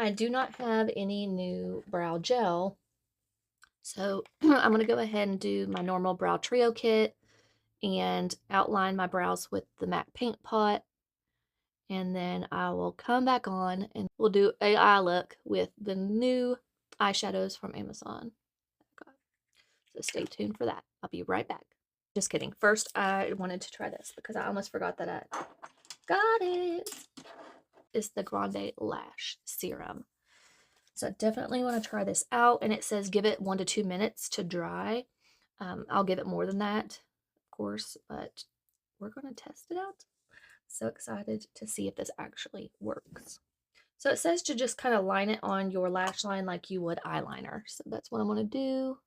I do not have any new brow gel, so I'm going to go ahead and do my normal brow trio kit and outline my brows with the MAC Paint Pot. And then I will come back on and we'll do a eye look with the new eyeshadows from Amazon. So stay tuned for that. I'll be right back. Just kidding. First, I wanted to try this because I almost forgot that I got it. It's the Grande Lash Serum. So I definitely want to try this out. And it says give it 1 to 2 minutes to dry. I'll give it more than that, of course, but we're going to test it out. So excited to see if this actually works. So it says to just kind of line it on your lash line like you would eyeliner. So that's what I'm going to do.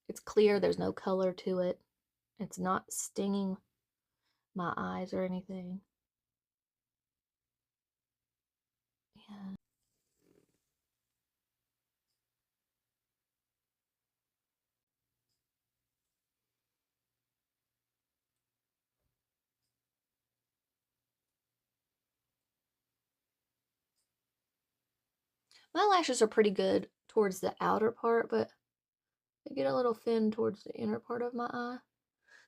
It's clear. There's no color to it. It's not stinging my eyes or anything. Yeah. My lashes are pretty good towards the outer part, but they get a little thin towards the inner part of my eye.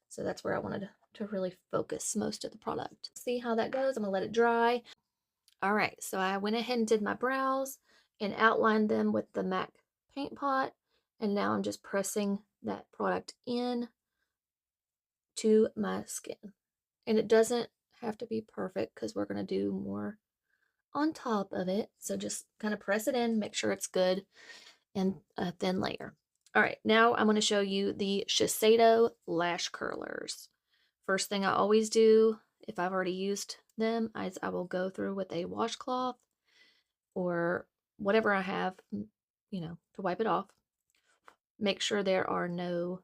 So that's where I wanted to really focus most of the product. See how that goes. I'm going to let it dry. All right, so I went ahead and did my brows and outlined them with the MAC Paint Pot. And now I'm just pressing that product in to my skin. And it doesn't have to be perfect because we're going to do more on top of it. So just kind of press it in, make sure it's good and a thin layer. All right, now I'm going to show you the Shiseido Lash Curlers. First thing I always do, if I've already used them, is I will go through with a washcloth or whatever I have, to wipe it off. Make sure there are no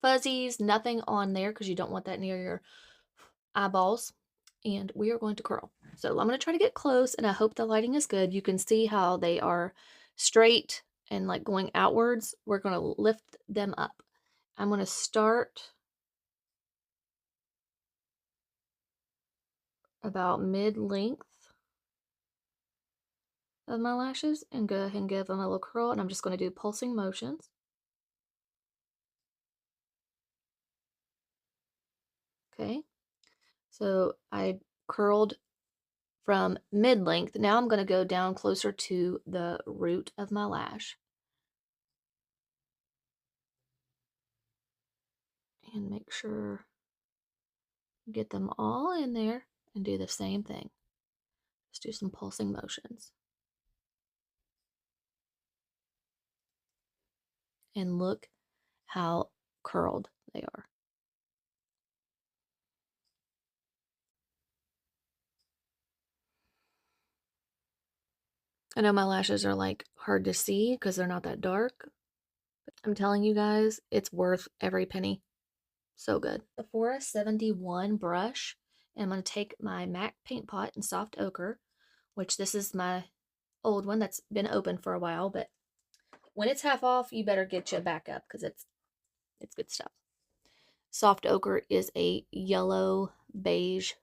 fuzzies, nothing on there because you don't want that near your eyeballs. And we are going to curl. So I'm going to try to get close and I hope the lighting is good. You can see how they are straight and like going outwards. We're going to lift them up. I'm going to start about mid-length of my lashes and go ahead and give them a little curl. And I'm just going to do pulsing motions. Okay. So I curled from mid-length. Now I'm going to go down closer to the root of my lash. And make sure you get them all in there and do the same thing. Just do some pulsing motions. And look how curled they are. I know my lashes are like hard to see because they're not that dark. But I'm telling you guys, it's worth every penny. So good. Sephora 71 brush. And I'm going to take my MAC Paint Pot in Soft Ochre, which this is my old one that's been open for a while, but when it's half off, you better get your back up because it's good stuff. Soft Ochre is a yellow beige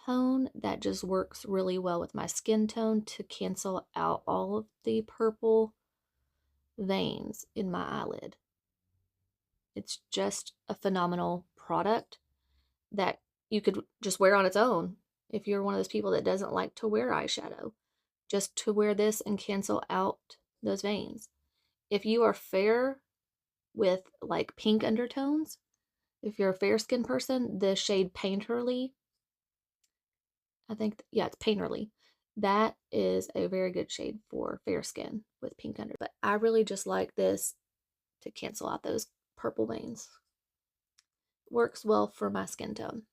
tone that just works really well with my skin tone to cancel out all of the purple veins in my eyelid. It's just a phenomenal product that you could just wear on its own if you're one of those people that doesn't like to wear eyeshadow. Just to wear this and cancel out those veins. If you are fair with like pink undertones, if you're a fair skin person, the shade Painterly, I think, yeah, it's Painterly. That is a very good shade for fair skin with pink under. But I really just like this to cancel out those purple veins. Works well for my skin tone.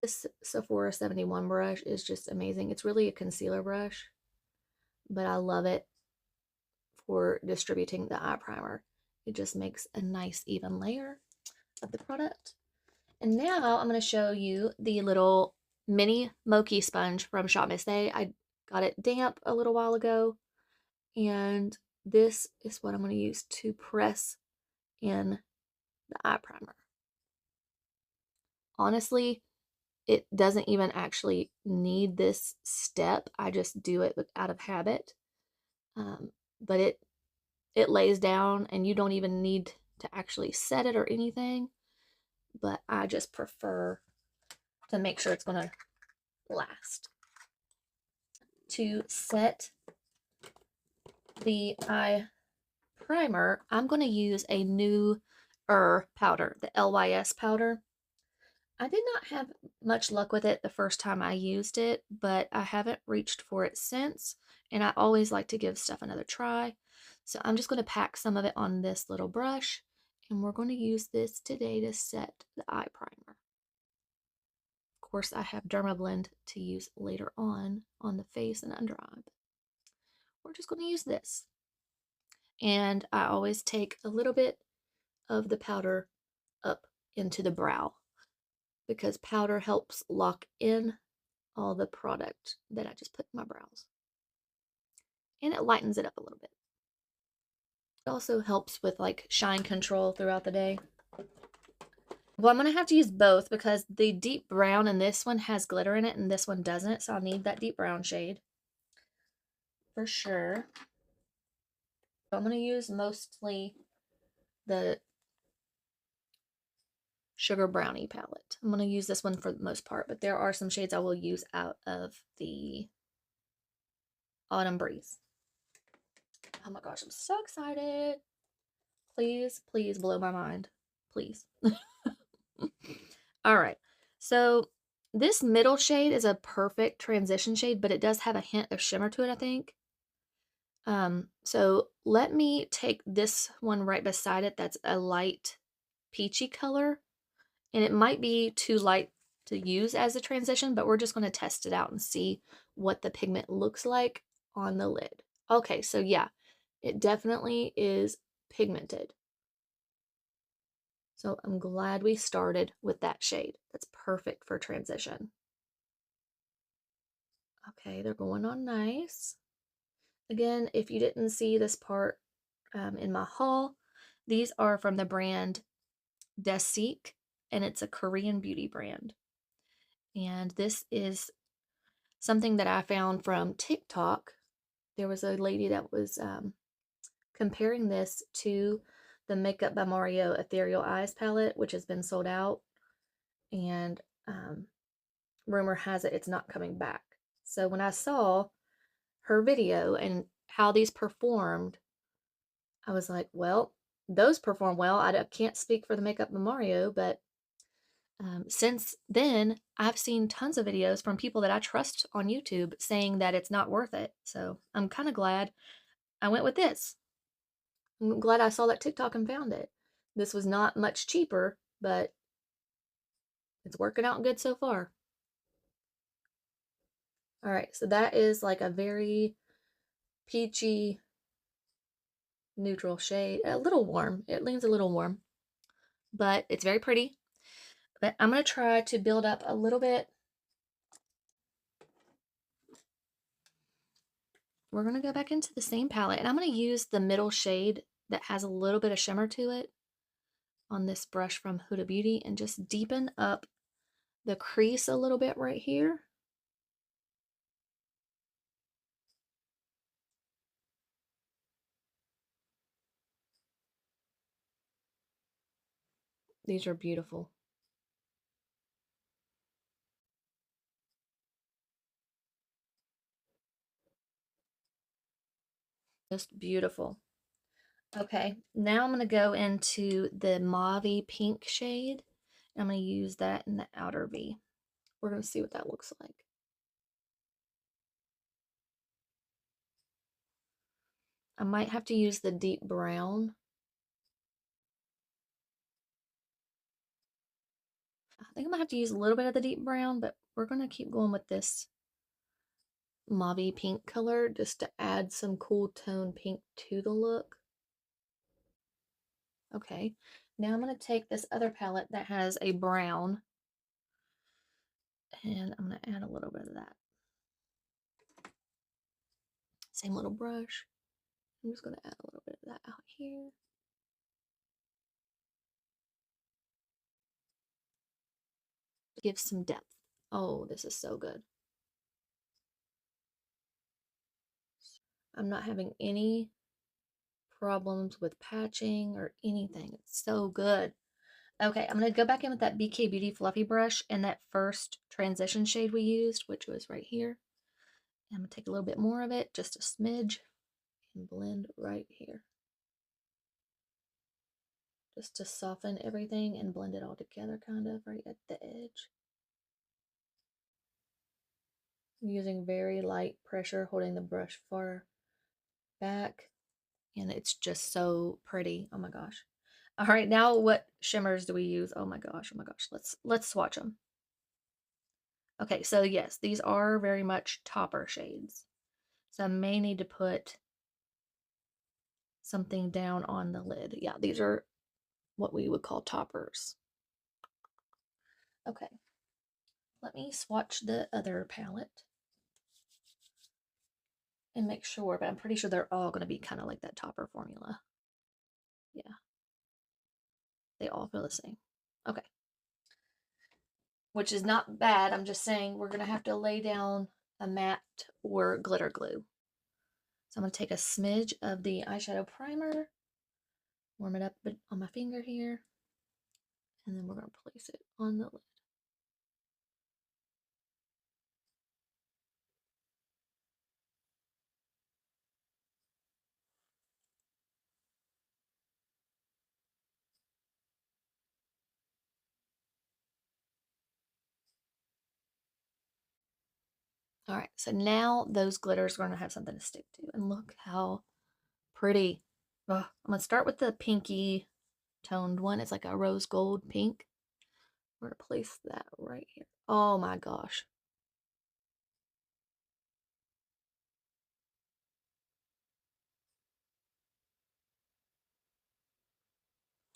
This Sephora 71 brush is just amazing. It's really a concealer brush, but I love it for distributing the eye primer. It just makes a nice even layer of the product. And now I'm going to show you the little mini Mochi sponge from Shop Miss A. I got it damp a little while ago, and this is what I'm going to use to press in the eye primer. Honestly, it doesn't even actually need this step. I just do it out of habit. But it lays down and you don't even need to actually set it or anything. But I just prefer to make sure it's going to last. To set the eye primer, I'm going to use a new powder, the LYS powder. I did not have much luck with it the first time I used it, but I haven't reached for it since, and I always like to give stuff another try. So I'm just going to pack some of it on this little brush, and we're going to use this today to set the eye primer. Of course, I have Dermablend to use later on the face and under eye. We're just going to use this. And I always take a little bit of the powder up into the brow because powder helps lock in all the product that I just put in my brows. And it lightens it up a little bit. It also helps with like shine control throughout the day. Well, I'm going to have to use both because the deep brown in this one has glitter in it and this one doesn't. So I'll need that deep brown shade for sure. I'm going to use mostly the Sugar Brownie palette. I'm going to use this one for the most part, but there are some shades I will use out of the Autumn Breeze. Oh my gosh, I'm so excited. Please, please blow my mind. Please. All right. So this middle shade is a perfect transition shade, but it does have a hint of shimmer to it, I think. So let me take this one right beside it. That's a light peachy color, and it might be too light to use as a transition, but we're just going to test it out and see what the pigment looks like on the lid. Okay, so yeah, it definitely is pigmented. So I'm glad we started with that shade. That's perfect for transition. Okay, they're going on nice. Again, if you didn't see this part in my haul, these are from the brand Desique, and it's a Korean beauty brand. And this is something that I found from TikTok. There was a lady that was comparing this to the Makeup by Mario Ethereal Eyes palette, which has been sold out. And rumor has it it's not coming back. So when I saw her video and how these performed, I was like, well, those perform well. I can't speak for the Makeup by Mario, but since then, I've seen tons of videos from people that I trust on YouTube saying that it's not worth it. So I'm kind of glad I went with this. I'm glad I saw that TikTok and found it. This was not much cheaper, but it's working out good so far. All right, so that is like a very peachy neutral shade. A little warm. It leans a little warm, but it's very pretty. But I'm going to try to build up a little bit. We're going to go back into the same palette, and I'm going to use the middle shade that has a little bit of shimmer to it on this brush from Huda Beauty and just deepen up the crease a little bit right here. These are beautiful. Just beautiful. Okay, now I'm going to go into the mauve pink shade. I'm going to use that in the outer V. We're going to see what that looks like. I might have to use the deep brown. I think I'm going to have to use a little bit of the deep brown, but we're going to keep going with this mauve pink color just to add some cool tone pink to the look. Okay, now I'm going to take this other palette that has a brown, and I'm going to add a little bit of that. Same little brush. I'm just going to add a little bit of that out here. Give some depth. Oh, this is so good. I'm not having any problems with patching or anything. It's so good. Okay, I'm going to go back in with that BK Beauty Fluffy Brush and that first transition shade we used, which was right here. I'm going to take a little bit more of it, just a smidge, and blend right here. Just to soften everything and blend it all together kind of right at the edge. I'm using very light pressure, holding the brush far back, and it's just so pretty. Oh my gosh. All right, now what shimmers do we use? Oh my gosh, oh my gosh. Let's swatch them. Okay, so yes, these are very much topper shades. So I may need to put something down on the lid. Yeah, these are what we would call toppers. Okay, let me swatch the other palette and make sure, but I'm pretty sure they're all going to be kind of like that topper formula. Yeah, they all feel the same. Okay, which is not bad. I'm just saying we're going to have to lay down a matte or glitter glue. So I'm going to take a smidge of the eyeshadow primer, warm it up on my finger here, and then we're going to place it on the lid. All right, so now those glitters are going to have something to stick to. And look how pretty. Ugh. I'm going to start with the pinky toned one. It's like a rose gold pink. We're going to place that right here. Oh my gosh.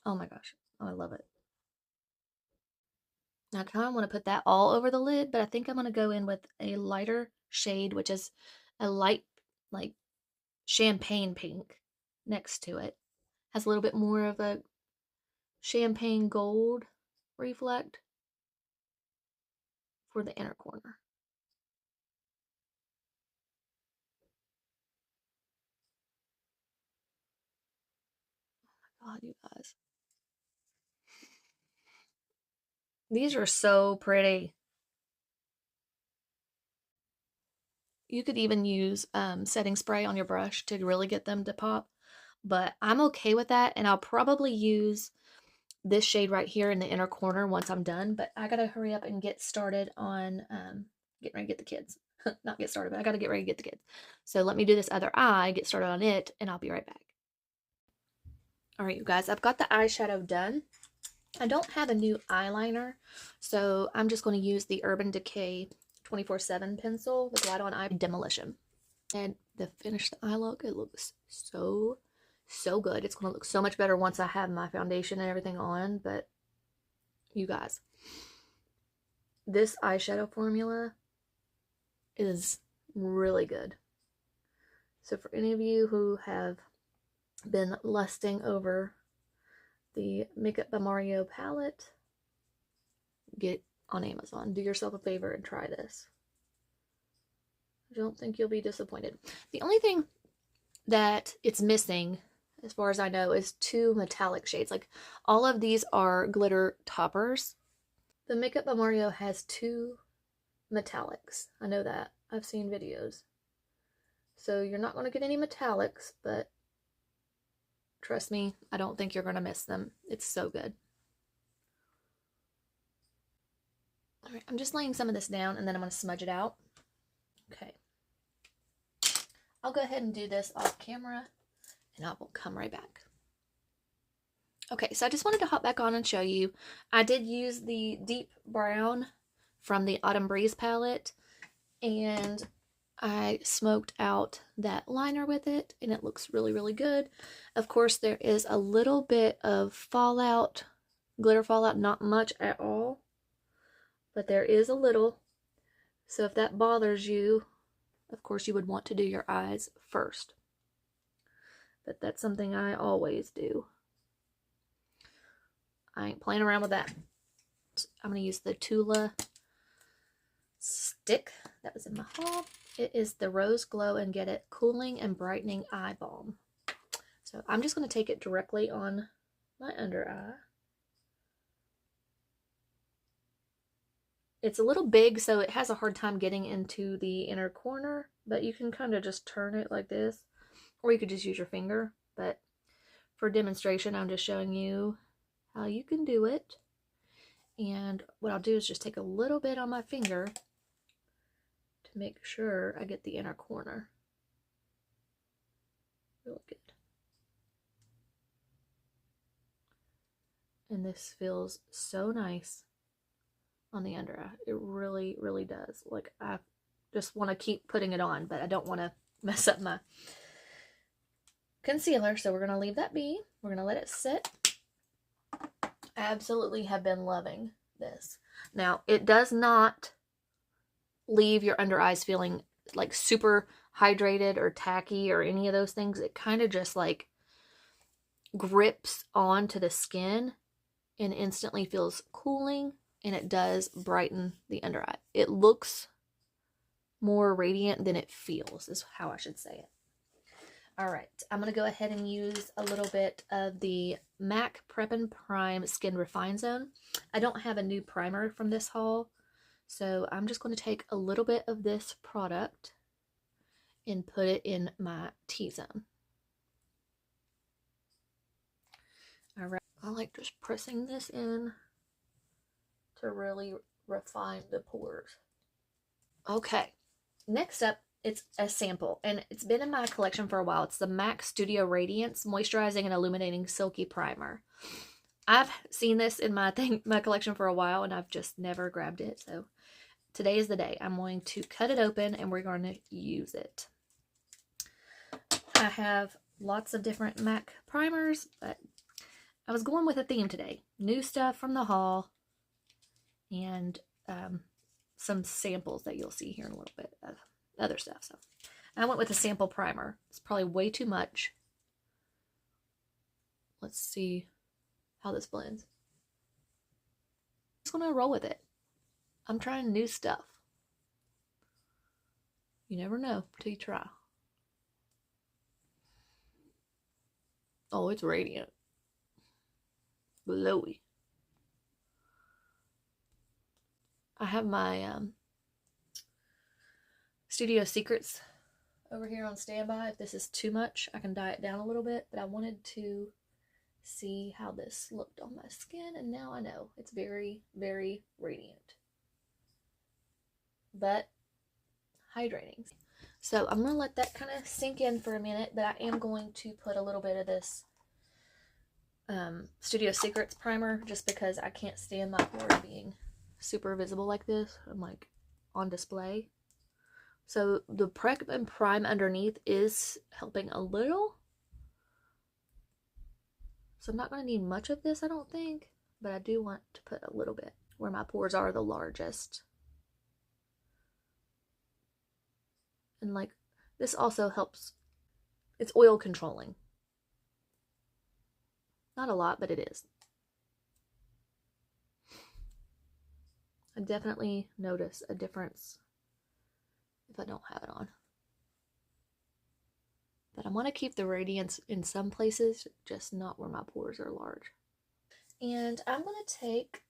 Oh my gosh. Oh, I love it. Now I kind of want to put that all over the lid, but I think I'm going to go in with a lighter shade, which is a light, like champagne pink next to it. Has a little bit more of a champagne gold reflect for the inner corner. Oh, you guys. These are so pretty. You could even use setting spray on your brush to really get them to pop, but I'm okay with that, and I'll probably use this shade right here in the inner corner once I'm done, but I gotta hurry up and get started on getting ready to get the kids. Not get started, but I gotta get ready to get the kids. So let me do this other eye, get started on it, and I'll be right back. All right, you guys, I've got the eyeshadow done. I don't have a new eyeliner, so I'm just going to use the Urban Decay 24/7 pencil with Light on Eye Demolition. And the finished eye look, it looks so good. It's going to look so much better once I have my foundation and everything on, but you guys, this eyeshadow formula is really good. So for any of you who have been lusting over the Makeup by Mario palette, get on Amazon. Do yourself a favor and try this. I don't think you'll be disappointed. The only thing that it's missing, as far as I know, is 2 metallic shades. Like, all of these are glitter toppers. The Makeup by Mario has 2 metallics. I know that. I've seen videos. So you're not going to get any metallics, but trust me, I don't think you're going to miss them. It's so good. All right, I'm just laying some of this down, and then I'm going to smudge it out. Okay. I'll go ahead and do this off camera, and I will come right back. Okay, so I just wanted to hop back on and show you. I did use the deep brown from the Autumn Breeze palette, and I smoked out that liner with it, and it looks really, really good. Of course, there is a little bit of fallout, glitter fallout, not much at all, but there is a little. So if that bothers you, of course, you would want to do your eyes first. But that's something I always do. I ain't playing around with that. I'm going to use the Tula stick that was in my haul. It is the Rose Glow and Get It Cooling and Brightening Eye Balm. So I'm just going to take it directly on my under eye. It's a little big, so it has a hard time getting into the inner corner, but you can kind of just turn it like this, or you could just use your finger. But for demonstration, I'm just showing you how you can do it. And what I'll do is just take a little bit on my finger to make sure I get the inner corner. Real good. And this feels so nice on the under eye. It really, really does. Like, I just want to keep putting it on, but I don't want to mess up my concealer, so we're going to leave that be. We're going to let it sit. I absolutely have been loving this. Now, it does not leave your under eyes feeling like super hydrated or tacky or any of those things. It kind of just like grips onto the skin and instantly feels cooling, and it does brighten the under eye. It looks more radiant than it feels, is how I should say it. All right, I'm going to go ahead and use a little bit of the MAC Prep and Prime Skin Refine Zone. I don't have a new primer from this haul, so I'm just going to take a little bit of this product and put it in my T-zone. All right, I like just pressing this in to really refine the pores. Okay, next up, it's a sample, and it's been in my collection for a while. It's the MAC Studio Radiance Moisturizing and Illuminating Silky Primer. I've seen this in my collection for a while, and I've just never grabbed it. So today is the day. I'm going to cut it open, and we're going to use it. I have lots of different MAC primers, but I was going with a theme today. New stuff from the haul, and some samples that you'll see here in a little bit of other stuff. So I went with a sample primer. It's probably way too much. Let's see how this blends. I'm just gonna roll with it. I'm trying new stuff. You never know till you try. Oh, it's radiant. Glowy. I have my Studio Secrets over here on standby. If this is too much, I can dye it down a little bit, but I wanted to see how this looked on my skin, and now I know. It's very, very radiant, but hydrating. So I'm going to let that kind of sink in for a minute, but I am going to put a little bit of this Studio Secrets primer, just because I can't stand my pores being super visible like this. I'm like on display. So the Prep and Prime underneath is helping a little. So I'm not going to need much of this, I don't think, but I do want to put a little bit where my pores are the largest. And like, this also helps. It's oil controlling. Not a lot, but it is. I definitely notice a difference if I don't have it on. But I want to keep the radiance in some places, just not where my pores are large. And I'm going to take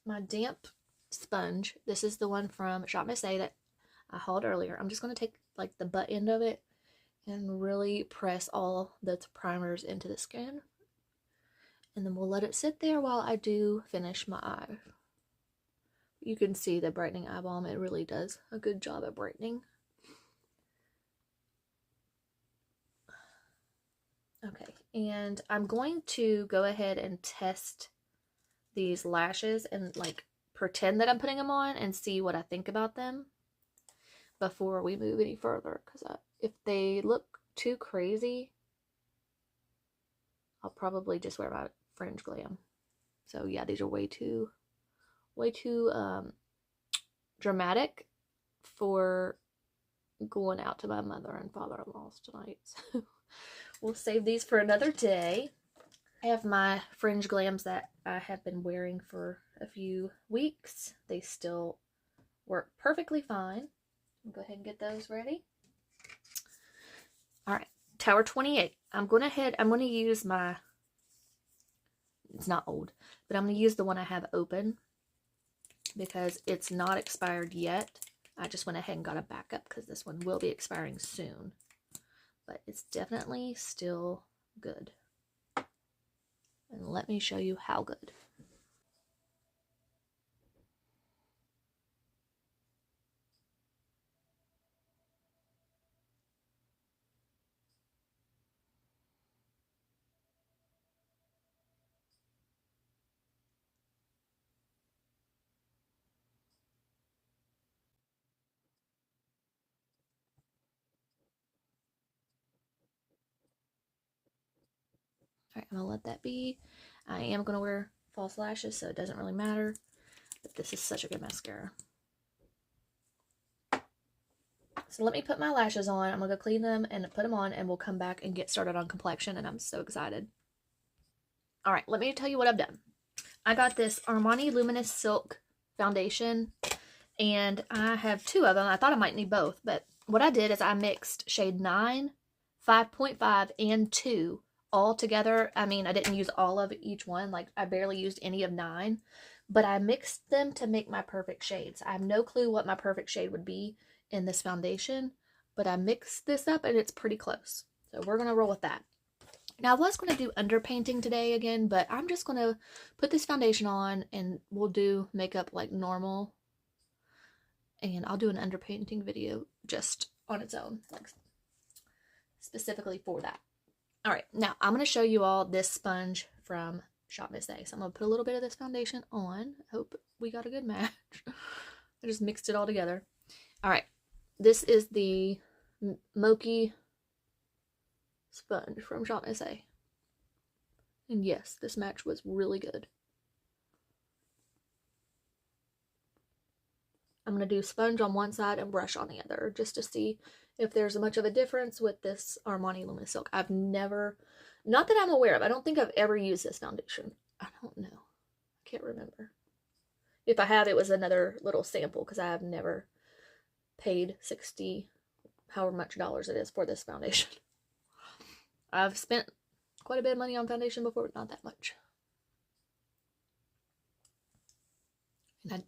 my damp sponge. This is the one from Shop Miss A that I hauled earlier. I'm just going to take like the butt end of it and really press all the primers into the skin. And then we'll let it sit there while I do finish my eye. You can see the brightening eye balm. It really does a good job at brightening. Okay, and I'm going to go ahead and test these lashes and like pretend that I'm putting them on and see what I think about them before we move any further. Because if they look too crazy, I'll probably just wear my Fringe Glam. So yeah, these are way too dramatic for going out to my mother and father-in-law's tonight. So we'll save these for another day. I have my Fringe Glams that I have been wearing for a few weeks. They still work perfectly fine. I'll go ahead and get those ready. All right, Tower 28. I'm going to use my, it's not old, but I'm going to use the one I have open because it's not expired yet. I just went ahead and got a backup because this one will be expiring soon. But it's definitely still good. And let me show you how good. Alright, I'm going to let that be. I am going to wear false lashes, so it doesn't really matter. But this is such a good mascara. So let me put my lashes on. I'm going to go clean them and put them on, and we'll come back and get started on complexion, and I'm so excited. Alright, let me tell you what I've done. I got this Armani Luminous Silk foundation, and I have two of them. I thought I might need both, but what I did is I mixed shade 9, 5.5, and 2 all together. I mean, I didn't use all of each one. Like, I barely used any of 9, but I mixed them to make my perfect shades. I have no clue what my perfect shade would be in this foundation, but I mixed this up and it's pretty close. So we're going to roll with that. Now, I was going to do underpainting today again, but I'm just going to put this foundation on and we'll do makeup like normal. And I'll do an underpainting video just on its own, like specifically for that. All right, now I'm going to show you all this sponge from Shop Miss A. So I'm going to put a little bit of this foundation on. Hope we got a good match. I just mixed it all together. All right, this is the Mochi sponge from Shop Miss A. And yes, this match was really good. I'm going to do sponge on one side and brush on the other just to see if there's much of a difference with this Armani Luminous Silk. I've never, not that I'm aware of, I don't think I've ever used this foundation. I don't know. I can't remember. If I have, it was another little sample because I have never paid 60, however much dollars it is for this foundation. I've spent quite a bit of money on foundation before, but not that much. And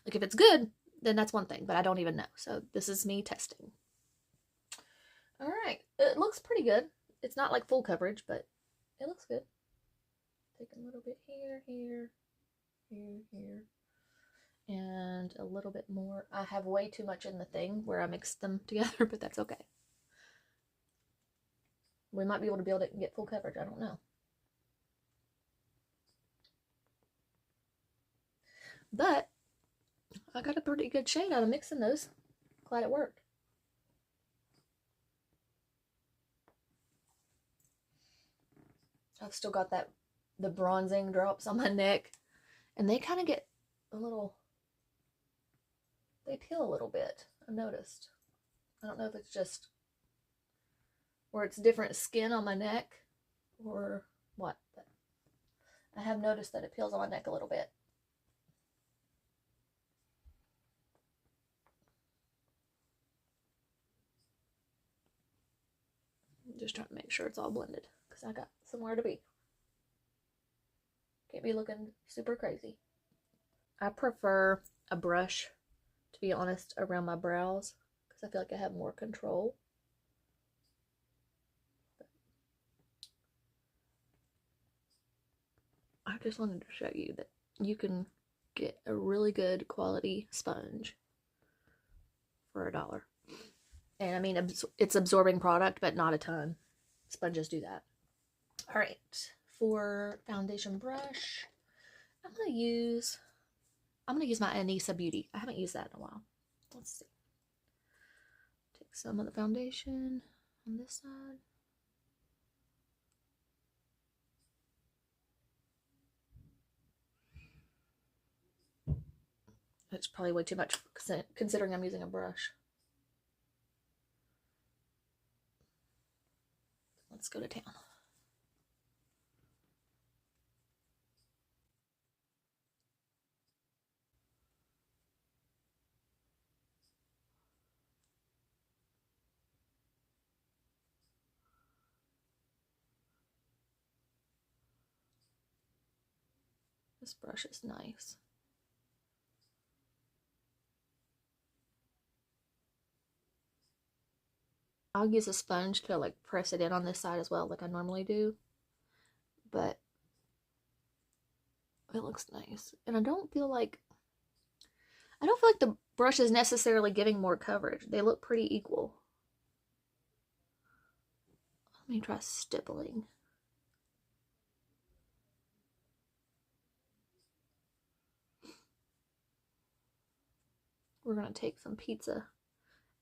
like, if it's good, then that's one thing, but I don't even know. So this is me testing. All right, it looks pretty good. It's not like full coverage, but it looks good. Take a little bit here, here, here, here, and a little bit more. I have way too much in the thing where I mixed them together, but that's okay. We might be able to build it and get full coverage. I don't know. But I got a pretty good shade out of mixing those. Glad it worked. I've still got the bronzing drops on my neck, and they kind of get a little, they peel a little bit, I've noticed. I don't know if it's just where it's different skin on my neck or what, but I have noticed that it peels on my neck a little bit. I'm just trying to make sure it's all blended because I got somewhere to be. Can't be looking super crazy. I prefer a brush, to be honest, around my brows because I feel like I have more control. I just wanted to show you that you can get a really good quality sponge for $1. And I mean, it's absorbing product, but not a ton. Sponges do that. All right, for foundation brush, I'm gonna use my Anissa Beauty. I haven't used that in a while. Let's see. Take some of the foundation on this side. It's probably way too much considering I'm using a brush. Let's go to town. This brush is nice. I'll use a sponge to like press it in on this side as well, like I normally do. But it looks nice. And I don't feel like the brush is necessarily giving more coverage. They look pretty equal. Let me try stippling. We're gonna take some pizza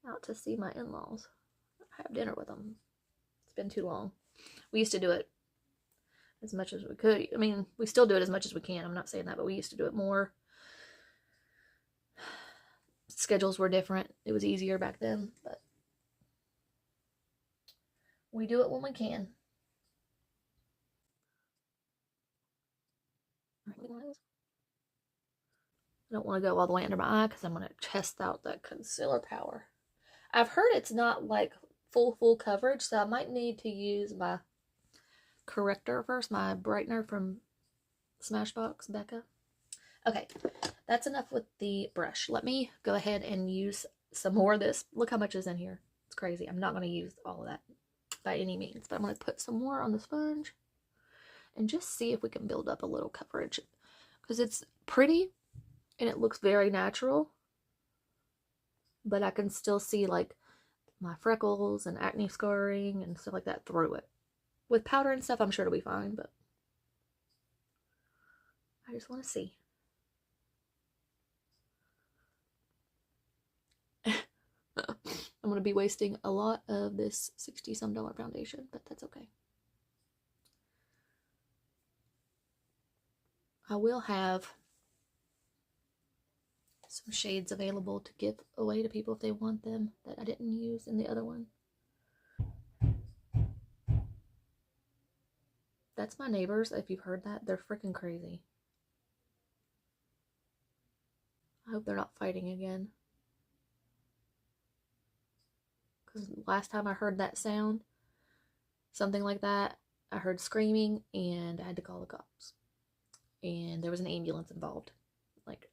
out to see my in-laws. Have dinner with them. It's been too long. We used to do it as much as we could. I mean, we still do it as much as we can. I'm not saying that, but we used to do it more. Schedules were different. It was easier back then, but we do it when we can. I don't want to go all the way under my eye because I'm going to test out that concealer power. I've heard it's not like full coverage, so I might need to use my corrector first, my brightener from Smashbox, Becca. Okay, that's enough with the brush. Let me go ahead and use some more of this. Look how much is in here. It's crazy. I'm not going to use all of that by any means, but I'm going to put some more on the sponge and just see if we can build up a little coverage, because it's pretty and it looks very natural, but I can still see like my freckles and acne scarring and stuff like that through it. With powder and stuff, I'm sure it'll be fine, but I just want to see. I'm going to be wasting a lot of this $60-some foundation, but that's okay. I will have some shades available to give away to people if they want them that I didn't use in the other one. That's my neighbors, if you've heard that. They're freaking crazy. I hope they're not fighting again. Because last time I heard that sound, something like that, I heard screaming and I had to call the cops. And there was an ambulance involved. Like,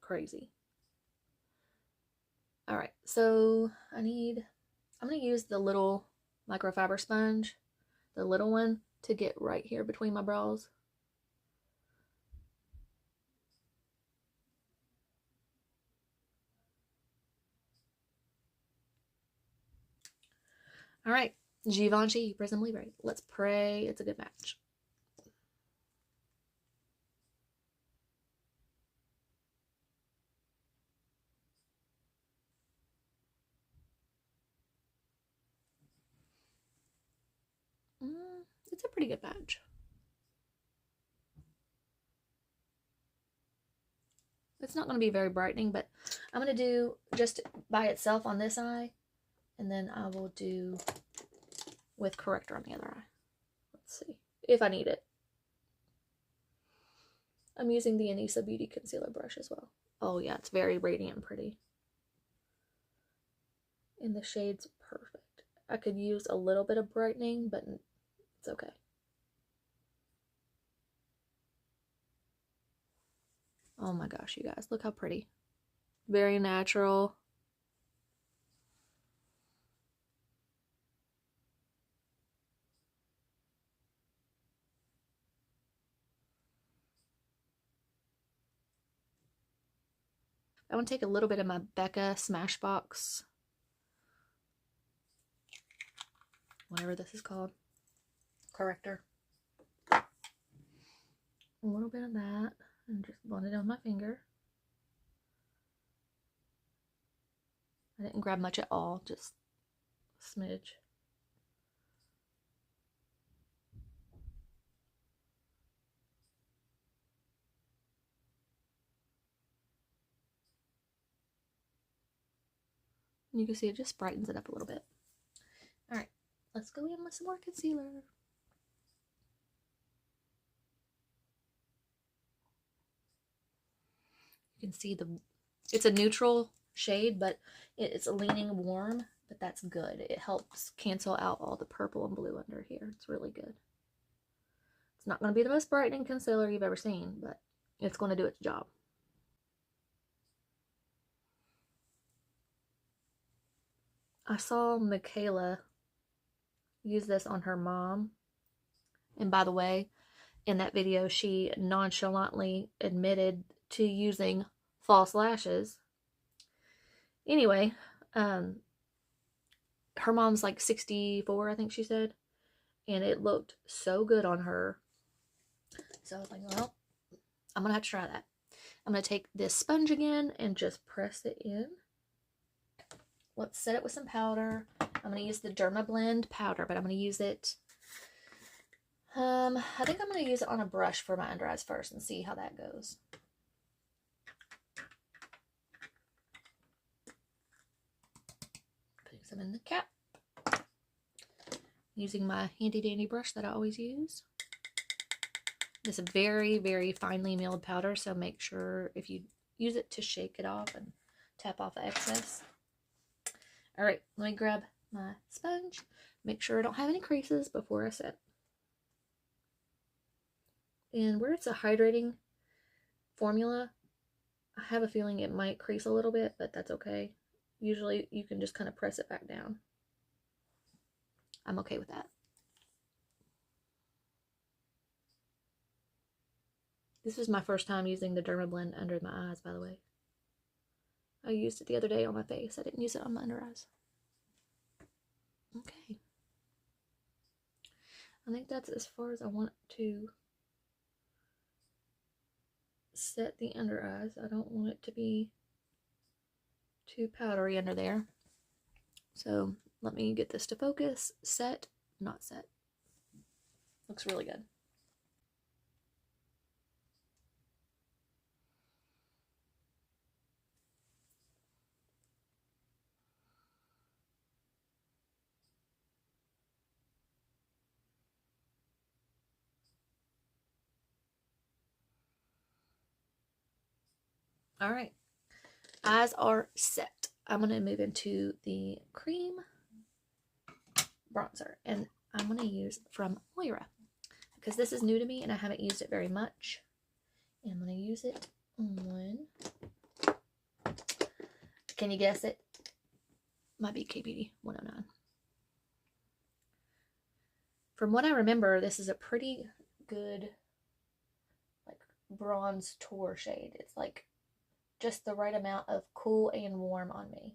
crazy. Alright, so I'm going to use the little microfiber sponge, the little one, to get right here between my brows. Alright, Givenchy Prism Libre. Let's pray it's a good match. It's a pretty good match. It's not going to be very brightening, but I'm going to do just by itself on this eye, and then I will do with corrector on the other eye. Let's see if I need it. I'm using the Anissa Beauty Concealer brush as well. Oh yeah, it's very radiant and pretty. And the shade's perfect. I could use a little bit of brightening, but it's okay. Oh my gosh, you guys, look how pretty. Very natural. I want to take a little bit of my Becca Smashbox, whatever this is called, corrector. A little bit of that and just blend it on my finger. I didn't grab much at all, just a smidge. You can see it just brightens it up a little bit. Alright, let's go in with some more concealer. You can see it's a neutral shade, but it's leaning warm, but that's good. It helps cancel out all the purple and blue under here. It's really good. It's not going to be the most brightening concealer you've ever seen, but it's going to do its job. I saw Michaela use this on her mom. And by the way, in that video, she nonchalantly admitted to using false lashes. Anyway, her mom's like 64, I think she said. And it looked so good on her. So I was like, well, I'm going to have to try that. I'm going to take this sponge again and just press it in. Let's set it with some powder. I'm going to use the Dermablend powder, but I'm going to use it. I think I'm going to use it on a brush for my under eyes first and see how that goes. Putting some in the cap. Using my handy dandy brush that I always use. This is a very, very finely milled powder, so make sure if you use it to shake it off and tap off the excess. All right, let me grab my sponge. Make sure I don't have any creases before I set. And where it's a hydrating formula, I have a feeling it might crease a little bit, but that's okay. Usually you can just kind of press it back down. I'm okay with that. This was my first time using the Dermablend under my eyes, by the way. I used it the other day on my face. I didn't use it on my under eyes. Okay. I think that's as far as I want to set the under eyes. I don't want it to be too powdery under there. So let me get this to focus. Set, not set. Looks really good. All right, eyes are set. I'm going to move into the cream bronzer, and I'm going to use from Moira because this is new to me and I haven't used it very much. And I'm going to use it on, can you guess it? Might be K-Beauty 109. From what I remember, this is a pretty good like bronze tour shade. It's like just the right amount of cool and warm on me.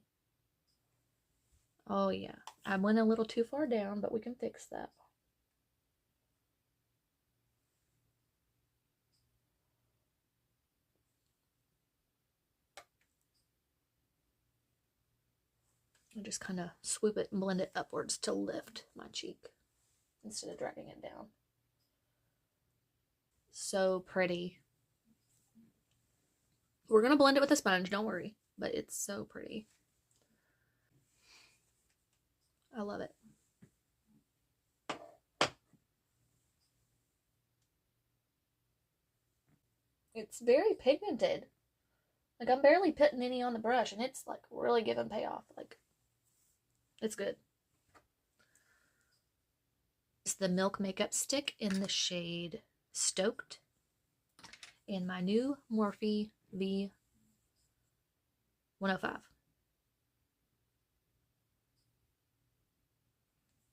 Oh yeah, I went a little too far down, but we can fix that. And just kind of swoop it and blend it upwards to lift my cheek instead of dragging it down. So pretty. We're going to blend it with a sponge, don't worry, but it's so pretty. I love it. It's very pigmented. Like, I'm barely putting any on the brush, and it's like really giving payoff. Like, it's good. It's the Milk Makeup Stick in the shade Stoked. And my new Morphe V105.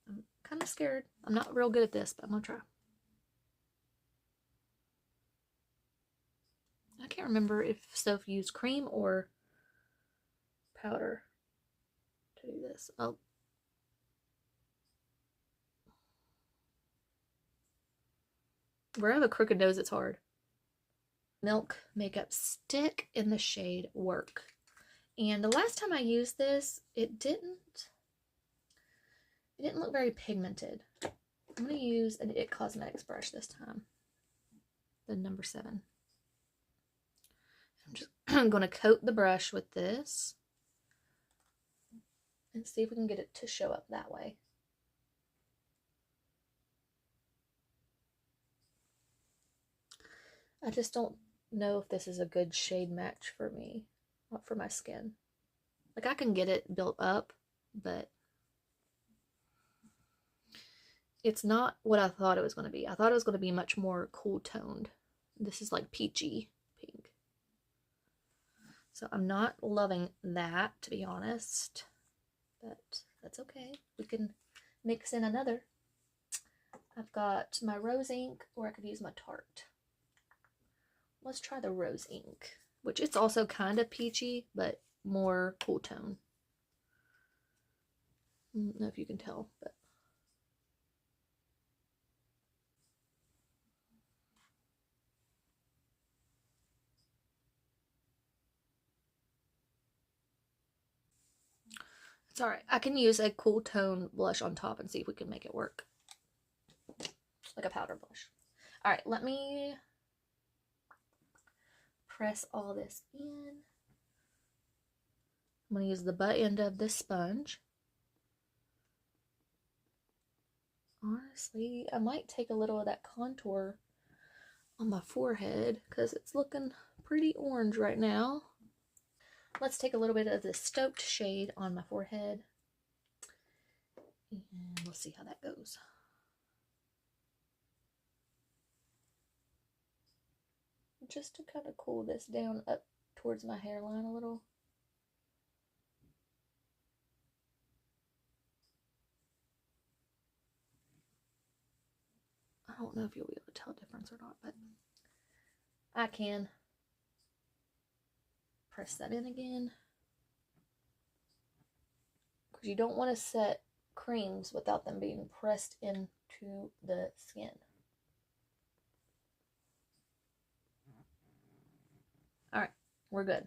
I'm kind of scared. I'm not real good at this, but I'm going to try. I can't remember if Soph used cream or powder to do this. Oh. Where I have a crooked nose, it's hard. Milk Makeup Stick in the shade Work. And the last time I used this, it didn't look very pigmented. I'm going to use an IT Cosmetics brush this time. The number 7. I'm just going to coat the brush with this and see if we can get it to show up that way. I just don't know if this is a good shade match for me, not for my skin. Like, I can get it built up, but It's not what I thought it was going to be. I thought it was going to be much more cool toned. This is like peachy pink. So I'm not loving that, to be honest. But that's okay. We can mix in another. I've got my rose ink, or I could use my Tarte. Let's try the rose ink, which it's also kind of peachy, but more cool tone. I don't know if you can tell, but it's alright. I can use a cool tone blush on top and see if we can make it work. Like a powder blush. Alright, let me press all this in. I'm going to use the butt end of this sponge. Honestly, I might take a little of that contour on my forehead because it's looking pretty orange right now. Let's take a little bit of the Stoked shade on my forehead. And we'll see how that goes. Just to kind of cool this down up towards my hairline a little. I don't know if you'll be able to tell a difference or not, but I can. Press that in again. Because you don't want to set creams without them being pressed into the skin. Alright, we're good.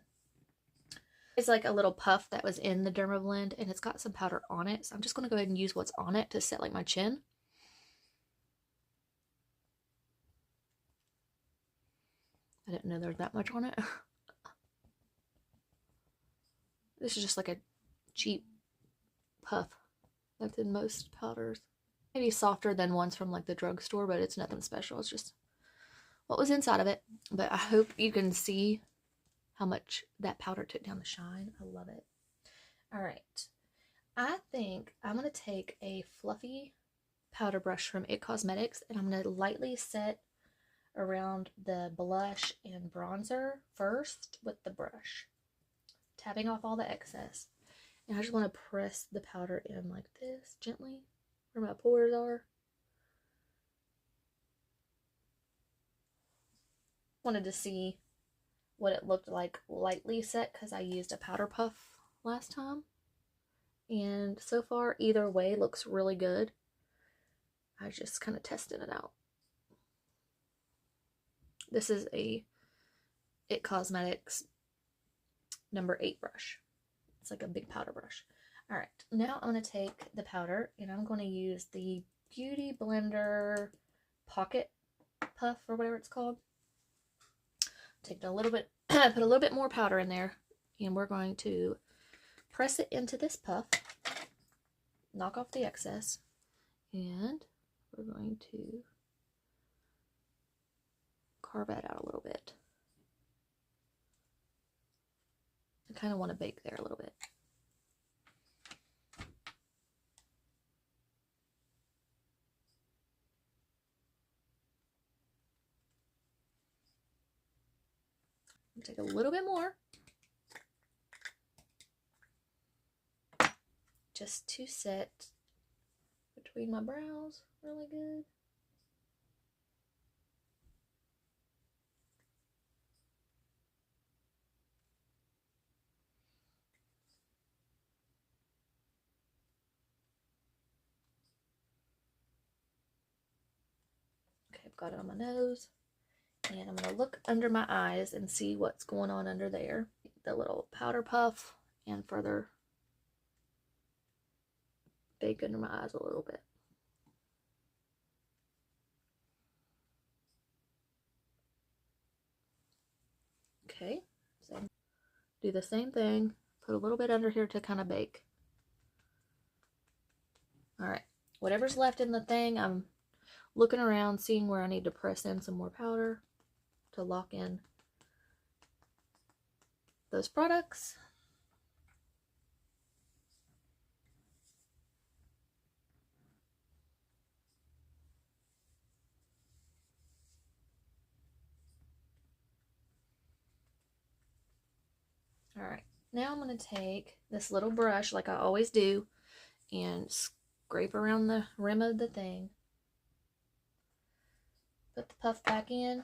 It's like a little puff that was in the Dermablend, and it's got some powder on it. So I'm just going to go ahead and use what's on it to set like my chin. I didn't know there was that much on it. This is just like a cheap puff that's in most powders. Maybe softer than ones from like the drugstore, but it's nothing special. It's just what was inside of it. But I hope you can see how much that powder took down the shine. I love it. All right. I think I'm going to take a fluffy powder brush from IT Cosmetics, and I'm going to lightly set around the blush and bronzer first with the brush, tapping off all the excess. And I just want to press the powder in like this, gently, where my pores are. Wanted to see what it looked like lightly set because I used a powder puff last time. And so far, either way looks really good. I was just kind of testing it out. This is a IT Cosmetics number 8 brush. It's like a big powder brush. All right, now I'm going to take the powder and I'm going to use the Beauty Blender Pocket Puff or whatever it's called. Take a little bit, put a little bit more powder in there, and we're going to press it into this puff, knock off the excess, and we're going to carve that out a little bit. I kind of want to bake there a little bit. Take a little bit more just to set between my brows really good. Okay, I've got it on my nose. And I'm going to look under my eyes and see what's going on under there. The little powder puff and further bake under my eyes a little bit. Okay, do the same thing. Put a little bit under here to kind of bake. All right, whatever's left in the thing, I'm looking around, seeing where I need to press in some more powder to lock in those products. Alright, now I'm going to take this little brush like I always do and scrape around the rim of the thing. Put the puff back in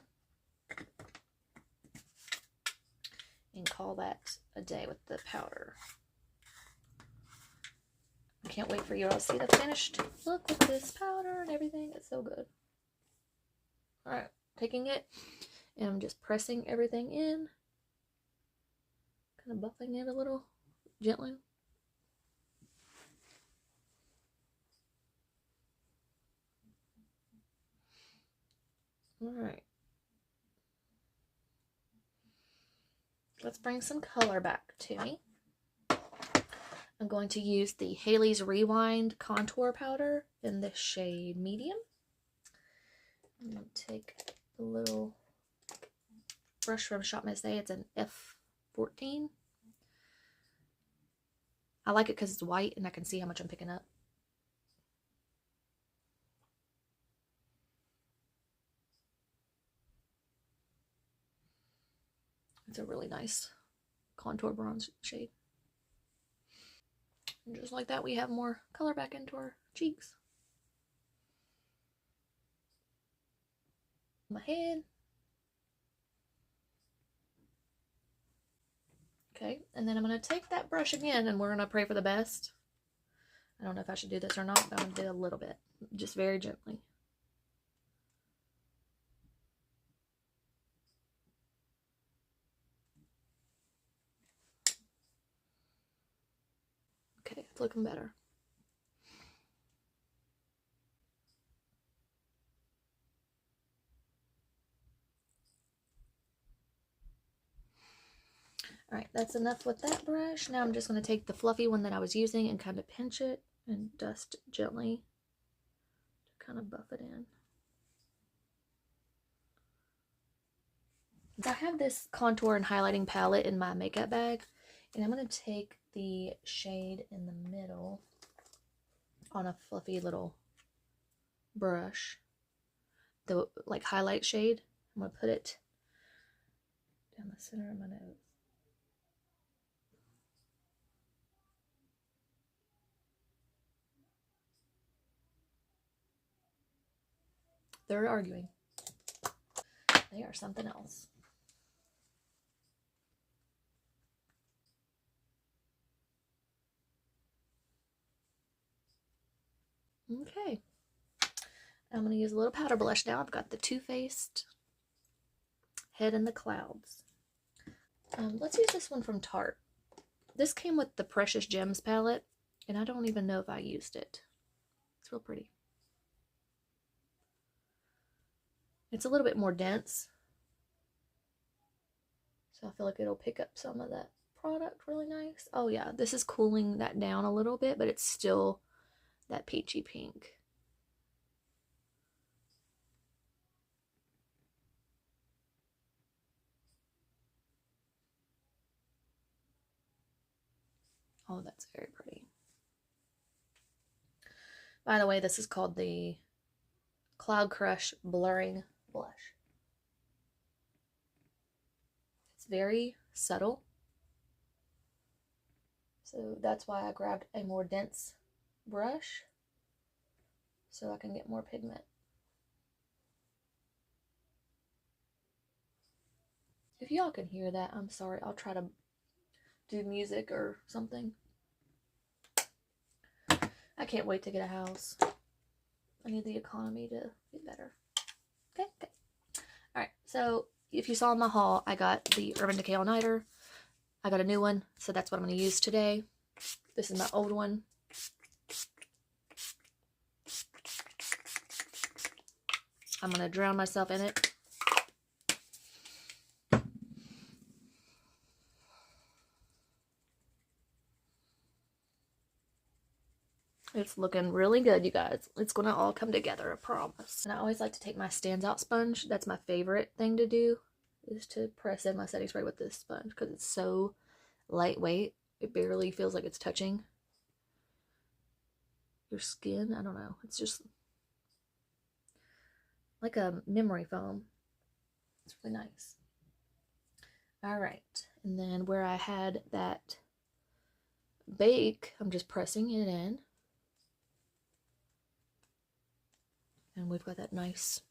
and call that a day with the powder. I can't wait for you all to see the finished look with this powder and everything. It's so good. Alright, taking it and I'm just pressing everything in. Kind of buffing it a little gently. Alright. Let's bring some color back to me. I'm going to use the Haley's Rewind contour powder in the shade medium. I'm going to take a little brush from Shop Miss A. It's an F14. I like it because it's white and I can see how much I'm picking up. It's a really nice contour bronze shade. And just like that, we have more color back into our cheeks. My head. Okay, and then I'm going to take that brush again and we're going to pray for the best. I don't know if I should do this or not, but I'm going to do a little bit, just very gently. Okay, it's looking better. Alright, that's enough with that brush. Now I'm just going to take the fluffy one that I was using and kind of pinch it and dust gently to kind of buff it in. I have this contour and highlighting palette in my makeup bag, and I'm going to take the shade in the middle on a fluffy little brush, the like highlight shade. I'm going to put it down the center of my nose. They're arguing. They are something else. Okay. I'm going to use a little powder blush now. I've got the Too Faced Head in the Clouds. Let's use this one from Tarte. This came with the Precious Gems palette, and I don't even know if I used it. It's real pretty. It's a little bit more dense, so I feel like it'll pick up some of that product really nice. Oh yeah, this is cooling that down a little bit, but it's still that peachy pink. Oh, that's very pretty. By the way, this is called the Cloud Crush Blurring Blush. It's very subtle, so that's why I grabbed a more dense brush so I can get more pigment. If y'all can hear that, I'm sorry. I'll try to do music or something. I can't wait to get a house. I need the economy to be better. Okay. Alright, so if you saw in my haul, I got the Urban Decay All Nighter. I got a new one, so that's what I'm going to use today. This is my old one. I'm going to drown myself in it. It's looking really good, you guys. It's going to all come together, I promise. And I always like to take my Stands Out sponge. That's my favorite thing to do, is to press in my setting spray with this sponge because it's so lightweight. It barely feels like it's touching your skin. I don't know. It's just like a memory foam. It's really nice. All right. And then where I had that bake, I'm just pressing it in. And we've got that nice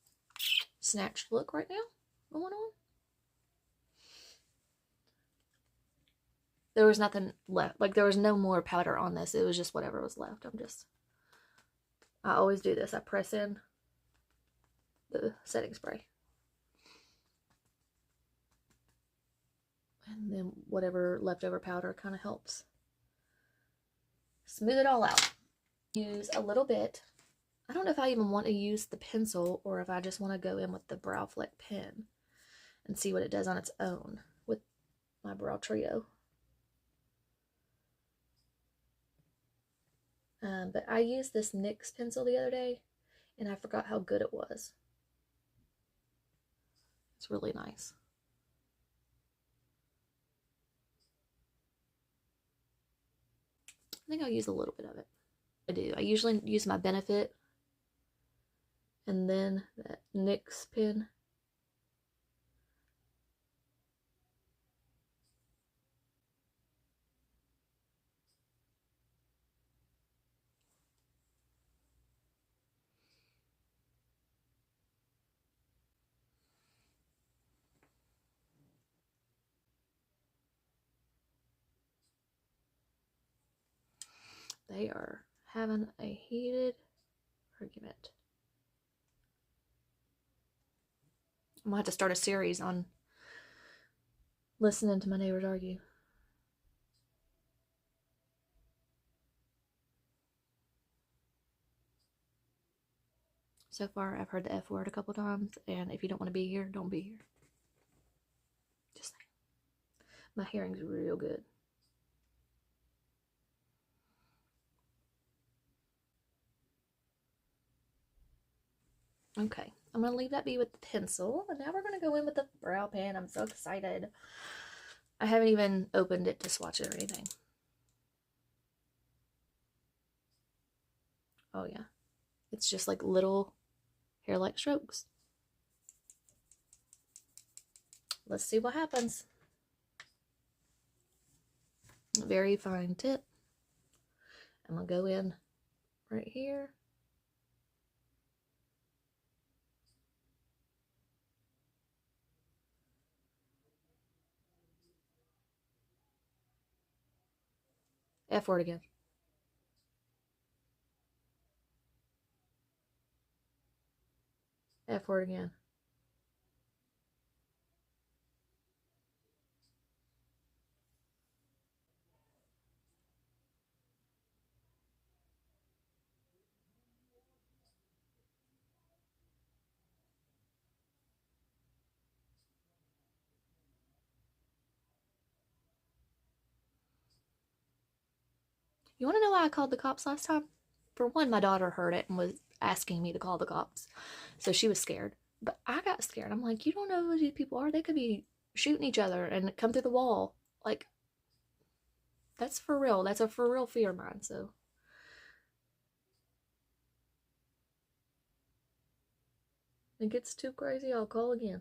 snatched look right now going on. There was nothing left. Like, there was no more powder on this. It was just whatever was left. I always do this. I press in the setting spray. And then whatever leftover powder kind of helps smooth it all out. Use a little bit. I don't know if I even want to use the pencil or if I just want to go in with the Brow Fleck pen and see what it does on its own with my Brow Trio. But I used this NYX pencil the other day and I forgot how good it was. It's really nice. I think I'll use a little bit of it. I do. I usually use my Benefit and then that NYX pen. They are having a heated argument. I'm gonna have to start a series on listening to my neighbors argue. So far, I've heard the F word a couple times, and if you don't want to be here, don't be here. Just saying. My hearing's real good. Okay, I'm going to leave that be with the pencil, and now we're going to go in with the brow pen. I'm so excited. I haven't even opened it to swatch it or anything. Oh yeah, it's just like little hair-like strokes. Let's see what happens. Very fine tip. I'm going to go in right here. F word again. F word again. You want to know why I called the cops last time? For one, my daughter heard it and was asking me to call the cops. So she was scared. But I got scared. I'm like, you don't know who these people are. They could be shooting each other and come through the wall. Like, that's for real. That's a for real fear of mine. So if it gets too crazy, I'll call again.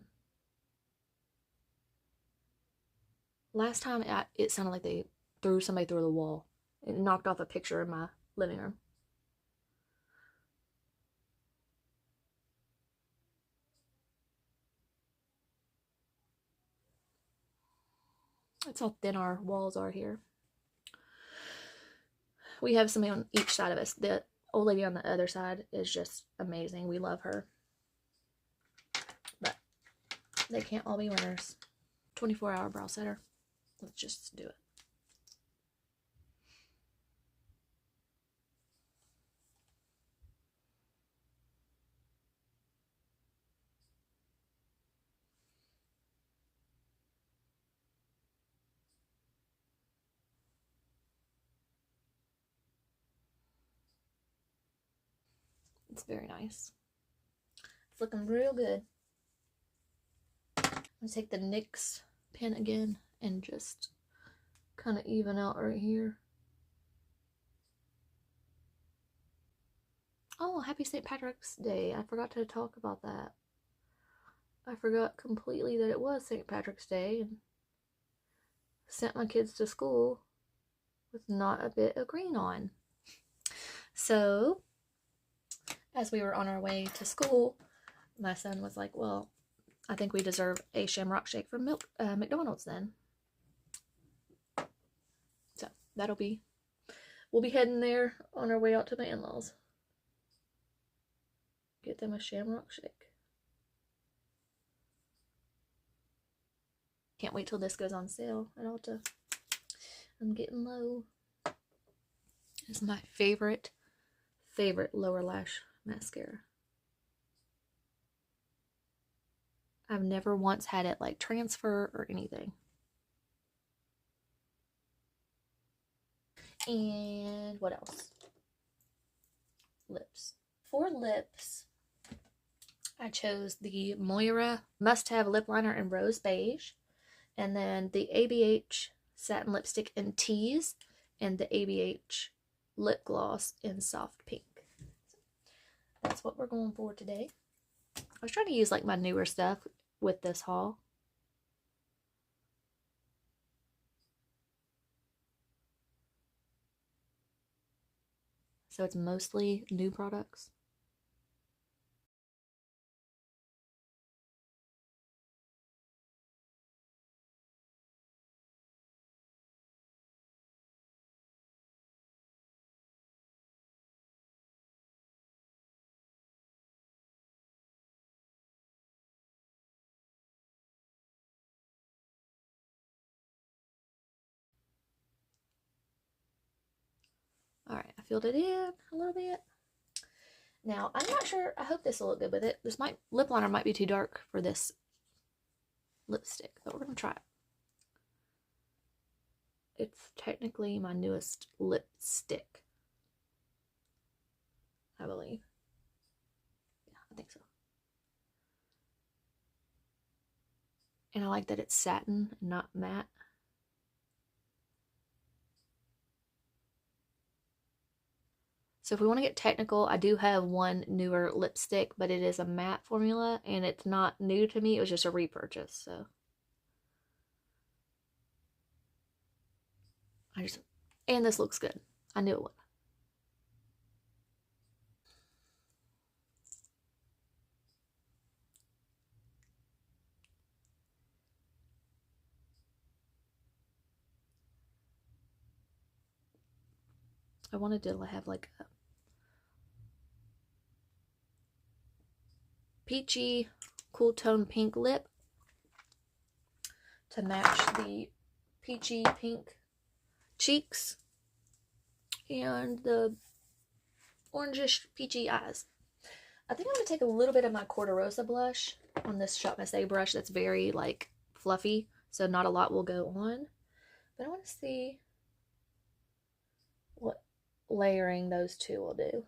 Last time, it sounded like they threw somebody through the wall. It knocked off a picture in my living room. That's how thin our walls are here. We have somebody on each side of us. The old lady on the other side is just amazing. We love her. But they can't all be winners. 24-hour brow setter. Let's just do it. It's very nice. It's looking real good. I'm going to take the NYX pen again and just kind of even out right here. Oh, happy St. Patrick's Day. I forgot to talk about that. I forgot completely that it was St. Patrick's Day. And sent my kids to school with not a bit of green on. So, as we were on our way to school, my son was like, well, I think we deserve a Shamrock Shake from McDonald's then. So, we'll be heading there on our way out to my in-laws. Get them a Shamrock Shake. Can't wait till this goes on sale at Ulta. I'm getting low. It's my favorite lower lash mascara. I've never once had it like transfer or anything. And what else? Lips. For lips, I chose the Moira Must Have Lip Liner in Rose Beige, and then the ABH Satin Lipstick in Tease, and the ABH Lip Gloss in Soft Pink. So that's what we're going for today. I was trying to use like my newer stuff with this haul. So it's mostly new products. Alright, I filled it in a little bit. Now, I'm not sure, I hope this will look good with it. This lip liner might be too dark for this lipstick, but we're going to try it. It's technically my newest lipstick, I believe. Yeah, I think so. And I like that it's satin, not matte. So if we want to get technical, I do have one newer lipstick, but it is a matte formula, and it's not new to me. It was just a repurchase, so. And this looks good. I knew it would. I wanted to have like a peachy, cool tone pink lip to match the peachy pink cheeks and the orangish peachy eyes. I think I'm going to take a little bit of my Corderosa blush on this Shop Miss A brush that's very like fluffy, so not a lot will go on. But I want to see what layering those two will do.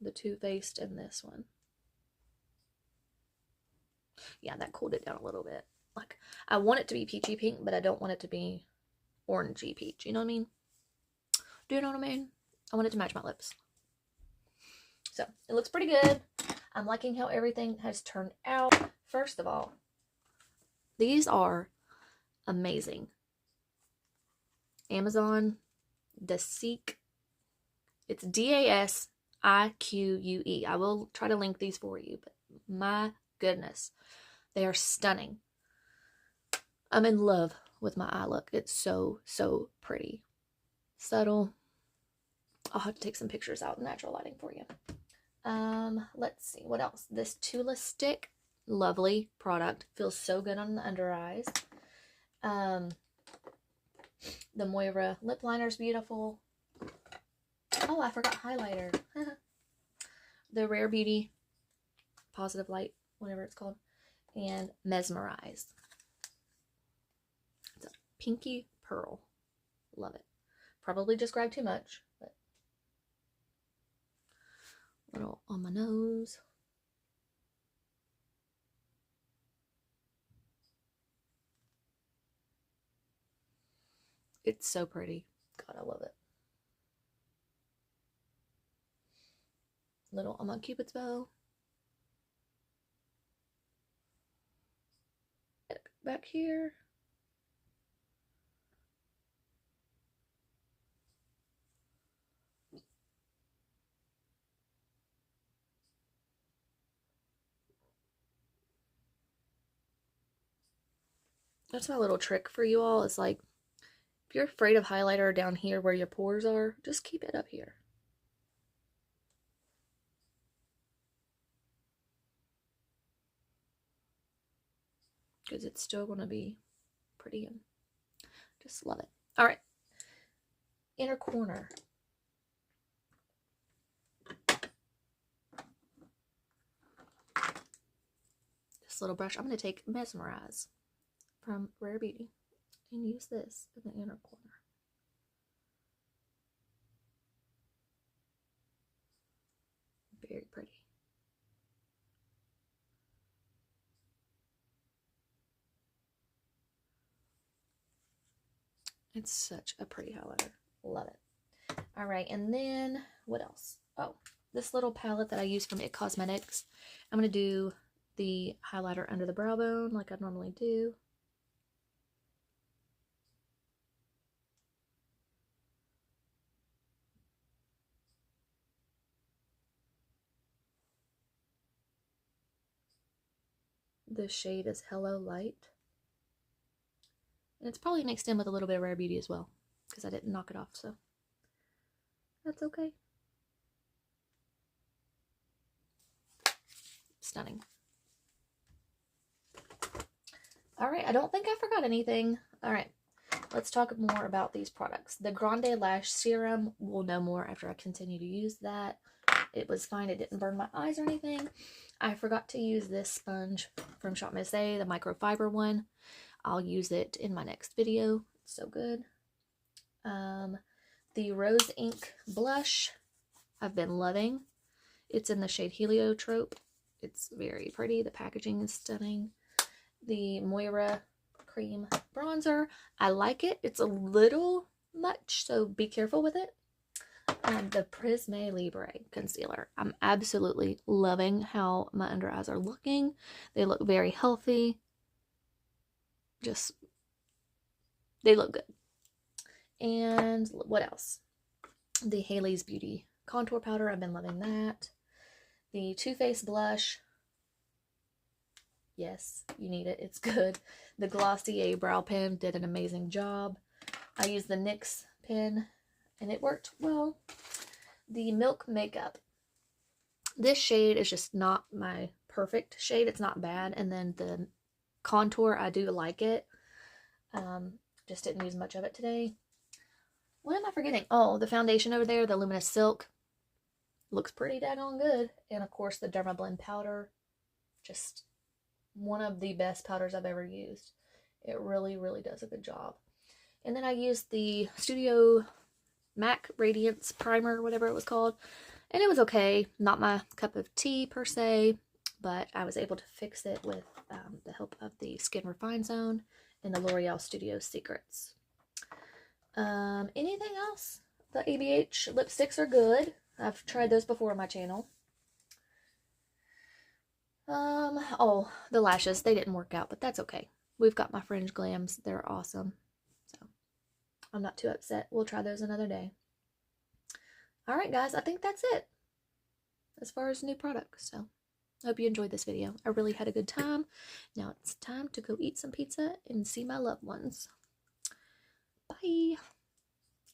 The Too Faced and this one. Yeah, that cooled it down a little bit. Like, I want it to be peachy pink, but I don't want it to be orangey peach. You know what I mean? Do you know what I mean? I want it to match my lips. So, it looks pretty good. I'm liking how everything has turned out. First of all, these are amazing. Amazon Dasique. It's Dasique. I will try to link these for you, but my goodness, they are stunning. I'm in love with my eye look. It's so, so pretty. Subtle. I'll have to take some pictures out in natural lighting for you. Let's see, what else? This Tula stick, lovely product. Feels so good on the under eyes. The Moira lip liner is beautiful. Oh, I forgot highlighter. The Rare Beauty Positive Light, whatever it's called. And Mesmerize. It's a pinky pearl. Love it. Probably just grabbed too much, but a little on my nose. It's so pretty. God, I love it. Little on my Cupid's bow. back here. That's my little trick for you all. It's like, if you're afraid of highlighter down here where your pores are, just keep it up here. Because it's still going to be pretty and just love it. All right. Inner corner. This little brush, I'm going to take Mesmerize from Rare Beauty and use this in the inner corner. Very pretty. It's such a pretty highlighter. Love it. All right, and then what else? Oh, this little palette that I use from IT Cosmetics. I'm going to do the highlighter under the brow bone like I normally do. The shade is Hello Light. And it's probably mixed in with a little bit of Rare Beauty as well, because I didn't knock it off, so that's okay. Stunning. All right, I don't think I forgot anything. All right, let's talk more about these products. The Grande Lash Serum, we'll know more after I continue to use that. It was fine. It didn't burn my eyes or anything. I forgot to use this sponge from Shop Miss A, the microfiber one. I'll use it in my next video. It's so good. The Rose Ink blush, I've been loving. It's in the shade Heliotrope. It's very pretty. The packaging is stunning. The Moira cream bronzer, I like it. It's a little much, so be careful with it. The Prisme Libre concealer. I'm absolutely loving how my under eyes are looking. They look very healthy. Just, they look good. And what else? The Hailey's Beauty contour powder. I've been loving that. The Too Faced blush. Yes, you need it. It's good. The Glossier brow pen did an amazing job. I used the NYX pen and it worked well. The Milk Makeup. This shade is just not my perfect shade. It's not bad. And then the contour, I do like it. Just didn't use much of it today. What am I forgetting? Oh, the foundation over there, the Luminous Silk. Looks pretty daggone good. And of course the Dermablend powder. Just one of the best powders I've ever used. It really, really does a good job. And then I used the Studio MAC Radiance Primer, whatever it was called. And it was okay. Not my cup of tea per se, but I was able to fix it with the help of the Skin Refine Zone and the L'Oreal Studio Secrets. Anything else? The ABH lipsticks are good. I've tried those before on my channel. Oh, the lashes, they didn't work out, but that's okay. We've got my Fringe Glams. They're awesome. So, I'm not too upset. We'll try those another day. Alright, guys, I think that's it as far as new products. So, I hope you enjoyed this video. I really had a good time. Now it's time to go eat some pizza and see my loved ones. Bye.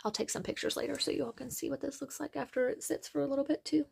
I'll take some pictures later so you all can see what this looks like after it sits for a little bit too.